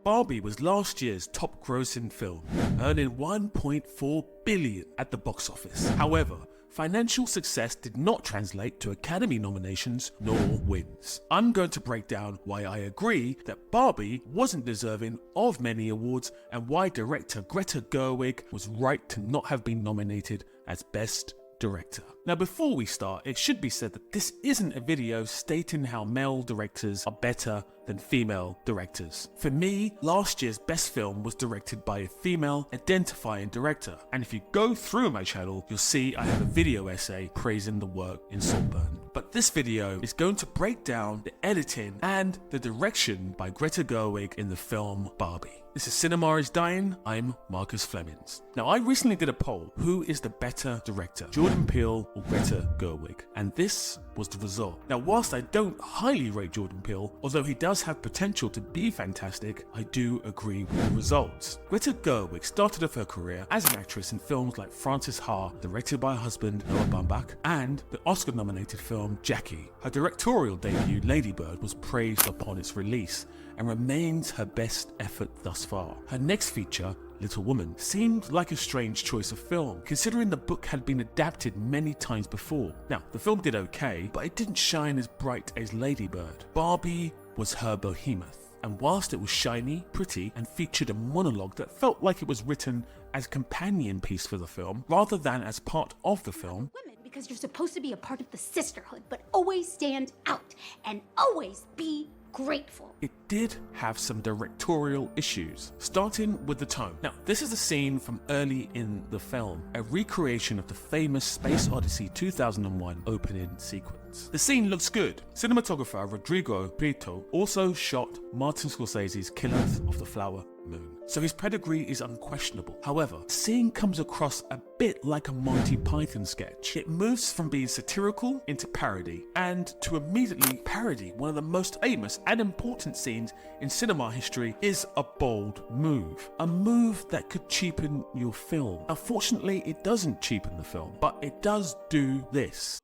Barbie was last year's top grossing film, earning $1.4 billion at the box office. However, financial success did not translate to Academy nominations nor wins. I'm going to break down why I agree that Barbie wasn't deserving of many awards and why director Greta Gerwig was right to not have been nominated as Best Director. Now before we start, it should be said that this isn't a video stating how male directors are better than female directors. For me, last year's best film was directed by a female identifying director, and if you go through my channel, you'll see I have a video essay praising the work in Saltburn. But this video is going to break down the editing and the direction by Greta Gerwig in the film Barbie. This is Cinema is Dying, I'm Marcus Flemmings. Now I recently did a poll, who is the better director, Jordan Peele or Greta Gerwig? And this was the result. Now whilst I don't highly rate Jordan Peele, although he does have potential to be fantastic, I do agree with the results. Greta Gerwig started off her career as an actress in films like Frances Ha, directed by her husband Noah Baumbach, and the Oscar-nominated film Jackie. Her directorial debut, Lady Bird, was praised upon its release and remains her best effort thus far. Her next feature, Little Woman, seemed like a strange choice of film, considering the book had been adapted many times before. Now, the film did okay, but it didn't shine as bright as Lady Bird. Barbie was her behemoth, and whilst it was shiny, pretty, and featured a monologue that felt like it was written as a companion piece for the film, rather than as part of the film, because you're supposed to be a part of the sisterhood, but always stand out and always be grateful. It did have some directorial issues, starting with the tone. Now, this is a scene from early in the film, a recreation of the famous Space Odyssey 2001 opening sequence. The scene looks good. Cinematographer Rodrigo Prieto also shot Martin Scorsese's Killers of the Flower Moon, so his pedigree is unquestionable. However, the scene comes across a bit like a Monty Python sketch. It moves from being satirical into parody, and to immediately parody one of the most famous and important scenes in cinema history is a bold move. A move that could cheapen your film. Unfortunately, it doesn't cheapen the film, but it does do this.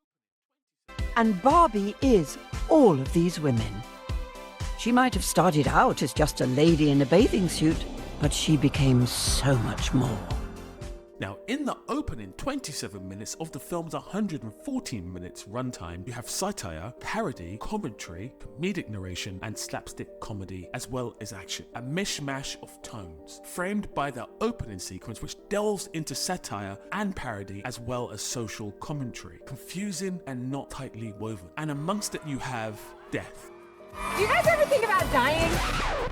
And Barbie is all of these women. She might have started out as just a lady in a bathing suit, but she became so much more. Now, in the opening 27 minutes of the film's 114 minutes runtime, you have satire, parody, commentary, comedic narration, and slapstick comedy, as well as action. A mishmash of tones, framed by the opening sequence, which delves into satire and parody, as well as social commentary. Confusing and not tightly woven. And amongst it, you have death. Do you guys ever think about dying?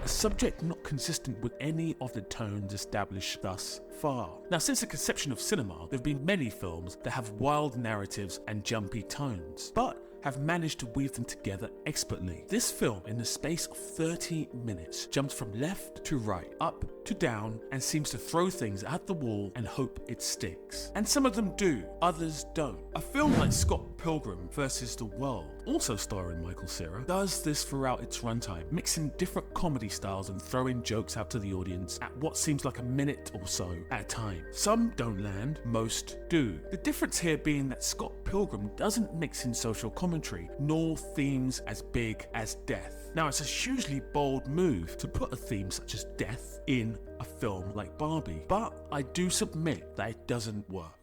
A subject not consistent with any of the tones established thus far. Now, since the conception of cinema, there have been many films that have wild narratives and jumpy tones, but have managed to weave them together expertly. This film, in the space of 30 minutes, jumps from left to right, up to down, and seems to throw things at the wall and hope it sticks. And some of them do, others don't. A film like Scott Pilgrim vs. the World, also starring Michael Cera, does this throughout its runtime, mixing different comedy styles and throwing jokes out to the audience at what seems like a minute or so at a time. Some don't land, most do. The difference here being that Scott Pilgrim doesn't mix in social commentary, nor themes as big as death. Now, it's a hugely bold move to put a theme such as death in a film like Barbie, but I do submit that it doesn't work.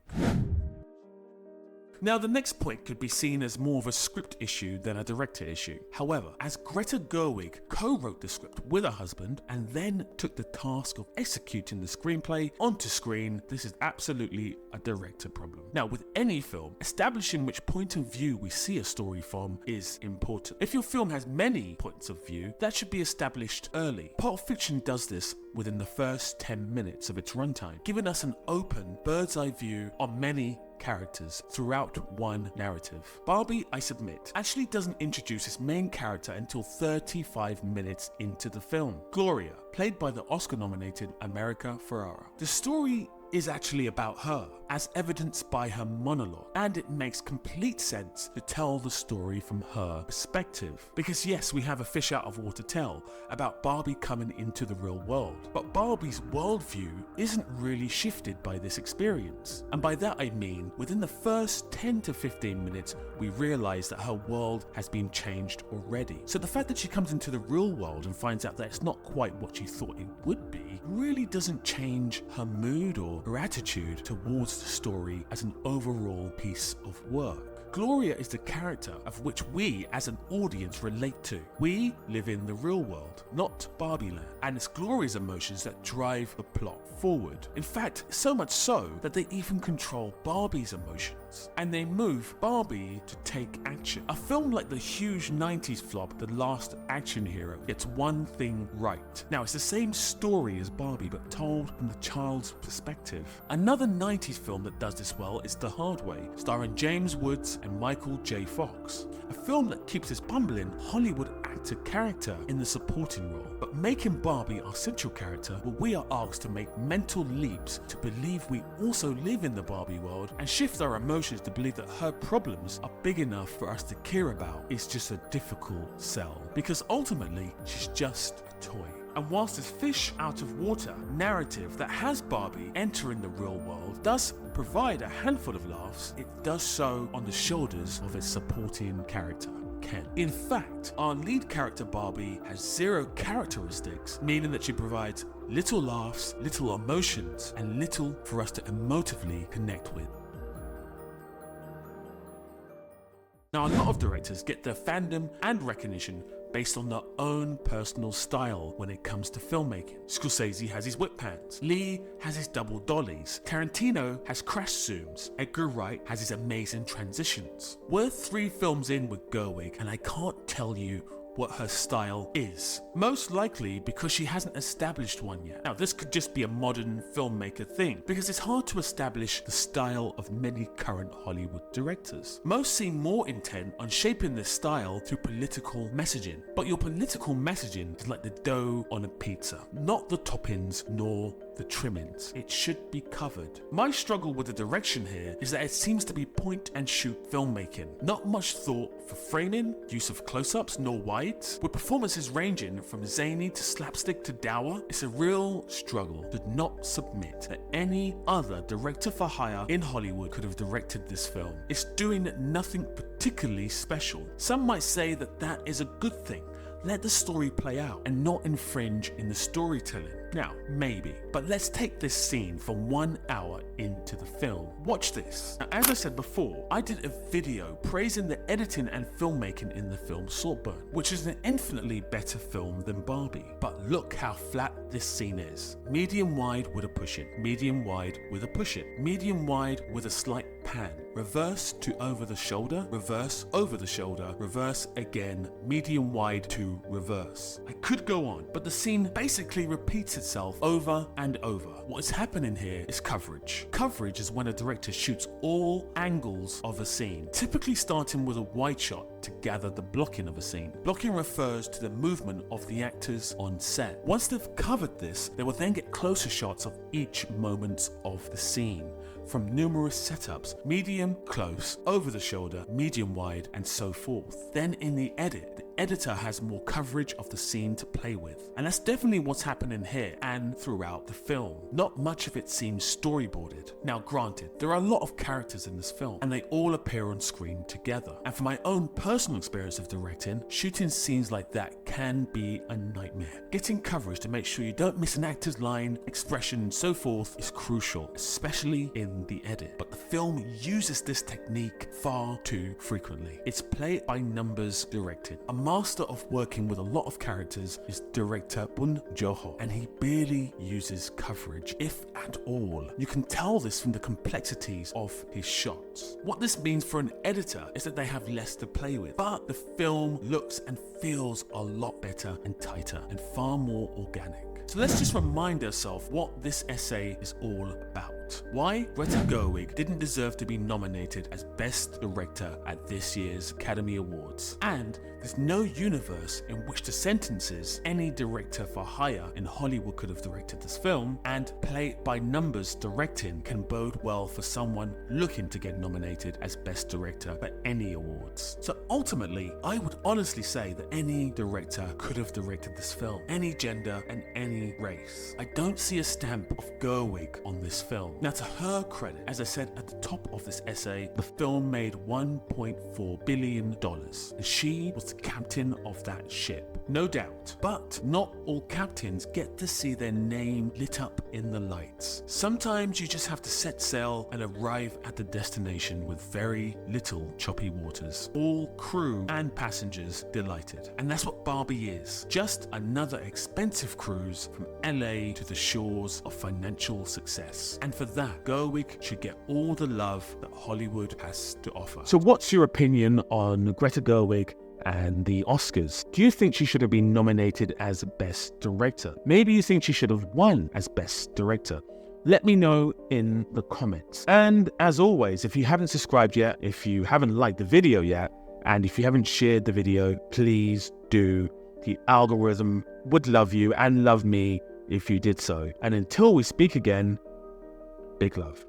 Now, the next point could be seen as more of a script issue than a director issue. However, as Greta Gerwig co-wrote the script with her husband and then took the task of executing the screenplay onto screen, this is absolutely a director problem. Now, with any film, establishing which point of view we see a story from is important. If your film has many points of view, that should be established early. Pulp Fiction does this within the first 10 minutes of its runtime, giving us an open bird's eye view on many characters throughout one narrative. Barbie, I submit, actually doesn't introduce its main character until 35 minutes into the film. Gloria, played by the Oscar-nominated America Ferrera. The story is actually about her as evidenced by her monologue, and it makes complete sense to tell the story from her perspective. Because yes, we have a fish out of water tale about Barbie coming into the real world, but Barbie's worldview isn't really shifted by this experience. And by that I mean, within the first 10 to 15 minutes, we realize that her world has been changed already. So the fact that she comes into the real world and finds out that it's not quite what she thought it would be really doesn't change her mood or her attitude towards the story as an overall piece of work. Gloria is the character of which we as an audience relate to. We live in the real world, not Barbie land, and it's Gloria's emotions that drive the plot forward. In fact, so much so that they even control Barbie's emotions, and they move Barbie to take action. A film like the huge 90s flop The Last Action Hero gets one thing right. Now, it's the same story as Barbie, but told from the child's perspective. Another 90s film that does this well is The Hard Way, starring James Woods and Michael J. Fox. A film that keeps this bumbling Hollywood actor character in the supporting role, but making Barbie our central character, where we are asked to make mental leaps to believe we also live in the Barbie world and shift our emotions to believe that her problems are big enough for us to care about, is just a difficult sell. Because ultimately, she's just a toy. And whilst this fish out of water narrative that has Barbie entering the real world does provide a handful of laughs, it does so on the shoulders of its supporting character, Ken. In fact, our lead character Barbie has zero characteristics, meaning that she provides little laughs, little emotions, and little for us to emotively connect with. Now, a lot of directors get their fandom and recognition based on their own personal style when it comes to filmmaking. Scorsese has his whip pans, Lee has his double dollies, Tarantino has crash zooms, Edgar Wright has his amazing transitions. We're 3 films in with Gerwig, and I can't tell you what her style is. Most likely because she hasn't established one yet. Now, this could just be a modern filmmaker thing, because it's hard to establish the style of many current Hollywood directors. Most seem more intent on shaping this style through political messaging, but your political messaging is like the dough on a pizza, not the toppings nor the trimmings. It should be covered. My struggle with the direction here is that it seems to be point and shoot filmmaking. Not much thought for framing, use of close-ups nor wides, with performances ranging from zany to slapstick to dour. It's a real struggle to not submit that any other director for hire in Hollywood could have directed this film. It's doing nothing particularly special. Some might say that that is a good thing. Let the story play out and not infringe in the storytelling. Now, maybe, but let's take this scene from 1 hour into the film. Watch this. Now, as I said before, I did a video praising the editing and filmmaking in the film Saltburn, which is an infinitely better film than Barbie. But look how flat this scene is. Medium wide with a push in, medium wide with a push in, medium wide with a slight pan, reverse to over the shoulder, reverse over the shoulder, reverse again, medium wide to reverse. I could go on, but the scene basically repeats itself over and over. What is happening here is coverage. Coverage is when a director shoots all angles of a scene, typically starting with a wide shot to gather the blocking of a scene. Blocking refers to the movement of the actors on set. Once they've covered this, they will then get closer shots of each moment of the scene, from numerous setups, medium, close, over the shoulder, medium wide, and so forth. Then in the edit, the editor has more coverage of the scene to play with. And that's definitely what's happening here and throughout the film. Not much of it seems storyboarded. Now granted, there are a lot of characters in this film, and they all appear on screen together. And from my own personal experience of directing, shooting scenes like that can be a nightmare. Getting coverage to make sure you don't miss an actor's line, expression, and so forth is crucial, especially in the edit. But the film uses this technique far too frequently. It's play by numbers directed. A master of working with a lot of characters is director Bun Joon-ho, and he barely uses coverage, if at all. You can tell this from the complexities of his shots. What this means for an editor is that they have less to play with, but the film looks and feels a lot better and tighter and far more organic. So let's just remind ourselves what this essay is all about. Why Greta Gerwig didn't deserve to be nominated as Best Director at this year's Academy Awards, and There's no universe in which the sentences any director for hire in Hollywood could have directed this film, and play it by numbers directing can bode well for someone looking to get nominated as Best Director for any awards. So ultimately, I would honestly say that any director could have directed this film, any gender and any race. I don't see a stamp of Gerwig on this film. Now, to her credit, as I said at the top of this essay, the film made $1.4 billion, and she was the captain of that ship. No doubt. But not all captains get to see their name lit up in the lights. Sometimes you just have to set sail and arrive at the destination with very little choppy waters. All crew and passengers delighted. And that's what Barbie is. Just another expensive cruise from LA to the shores of financial success. And for that, Gerwig should get all the love that Hollywood has to offer. So what's your opinion on Greta Gerwig and the Oscars? Do you think she should have been nominated as Best Director? Maybe you think she should have won as Best Director. Let me know in the comments. And as always, if you haven't subscribed yet, if you haven't liked the video yet, and if you haven't shared the video, please do. The algorithm would love you and love me if you did so. And until we speak again, big love.